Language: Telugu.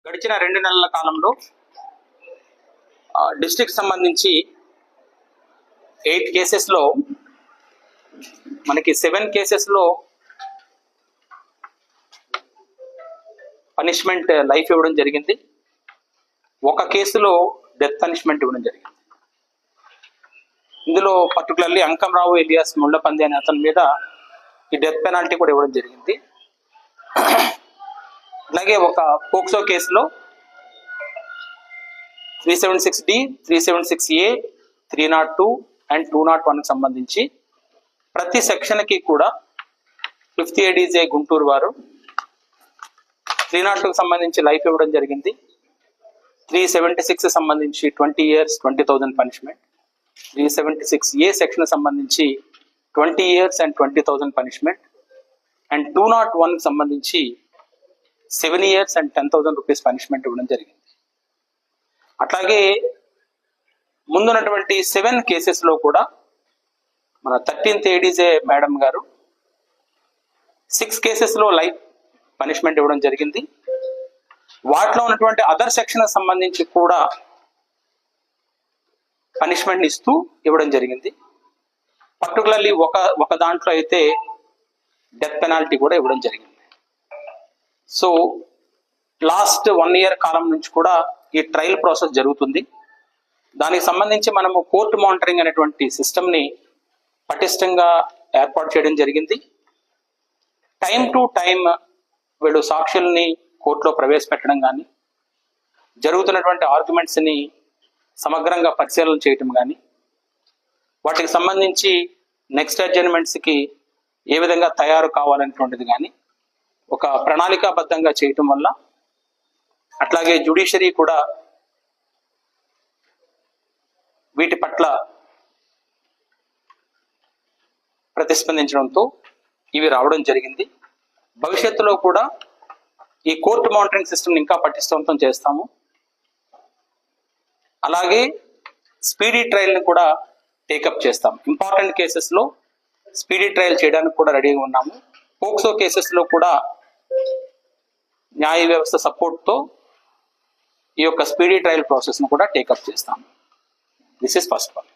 గడిచిన 2 నెలల కాలంలో డిస్ట్రిక్ట్ సంబంధించి 8 కేసెస్లో మనకి 7 కేసెస్లో పనిష్మెంట్ లైఫ్ ఇవ్వడం జరిగింది. ఒక కేసులో డెత్ పనిష్మెంట్ ఇవ్వడం జరిగింది. ఇందులో పర్టికులర్లీ అంకంరావు ఎలియాస్ ముళ్ళపంది అనే అతని మీద ఈ డెత్ పెనాల్టీ కూడా ఇవ్వడం జరిగింది. అలాగే ఒక పోక్సో కేసులో 376D, 376A, 302 అండ్ 201కి సంబంధించి ప్రతి సెక్షన్కి కూడా 5th ADJ గుంటూరు వారు 302కి సంబంధించి లైఫ్ ఇవ్వడం జరిగింది. 376 సంబంధించి 20 years 20,000 పనిష్మెంట్, 376A సెక్షన్ సంబంధించి 20 years and 20,000 పనిష్మెంట్ అండ్ 201కి సంబంధించి 7 years and 10,000 రూపీస్ పనిష్మెంట్ ఇవ్వడం జరిగింది. అట్లాగే ముందున్నటువంటి 7 కేసెస్లో కూడా మన 13th ADJ మేడం గారు 6 కేసెస్లో లైఫ్ పనిష్మెంట్ ఇవ్వడం జరిగింది. వాటిలో ఉన్నటువంటి అదర్ సెక్షన్ సంబంధించి కూడా పనిష్మెంట్ ఇస్తూ ఇవ్వడం జరిగింది. పర్టికులర్లీ ఒక దాంట్లో అయితే డెత్ పెనాల్టీ కూడా ఇవ్వడం జరిగింది. సో లాస్ట్ 1 year కాలం నుంచి కూడా ఈ ట్రయల్ ప్రాసెస్ జరుగుతుంది. దానికి సంబంధించి మనము కోర్టు మానిటరింగ్ అనేటువంటి సిస్టమ్ని పటిష్టంగా ఏర్పాటు చేయడం జరిగింది. టైం టు టైం వీళ్ళు సాక్షుల్ని కోర్టులో ప్రవేశపెట్టడం కానీ, జరుగుతున్నటువంటి ఆర్గ్యుమెంట్స్ని సమగ్రంగా పరిశీలన చేయటం కానీ, వాటికి సంబంధించి నెక్స్ట్ అడ్జర్న్మెంట్స్కి ఏ విధంగా తయారు కావాలనేటువంటిది కానీ ఒక ప్రణాళికాబద్ధంగా చేయటం వల్ల, అట్లాగే జ్యుడిషియరీ కూడా వీటి పట్ల ప్రతిస్పందించడంతో ఇవి రావడం జరిగింది. భవిష్యత్తులో కూడా ఈ కోర్టు మానిటరింగ్ సిస్టమ్ ఇంకా పటిష్టవంతం చేస్తాము. అలాగే స్పీడీ ట్రయల్ని కూడా టేకప్ చేస్తాం. ఇంపార్టెంట్ కేసెస్లో స్పీడీ ట్రయల్ చేయడానికి కూడా రెడీగా ఉన్నాము. పోక్సో కేసెస్లో కూడా న్యాయ వ్యవస్థ సపోర్ట్తో ఈ యొక్క స్పీడీ ట్రయల్ ప్రాసెస్ను కూడా టేకప్ చేస్తాము. This is first one.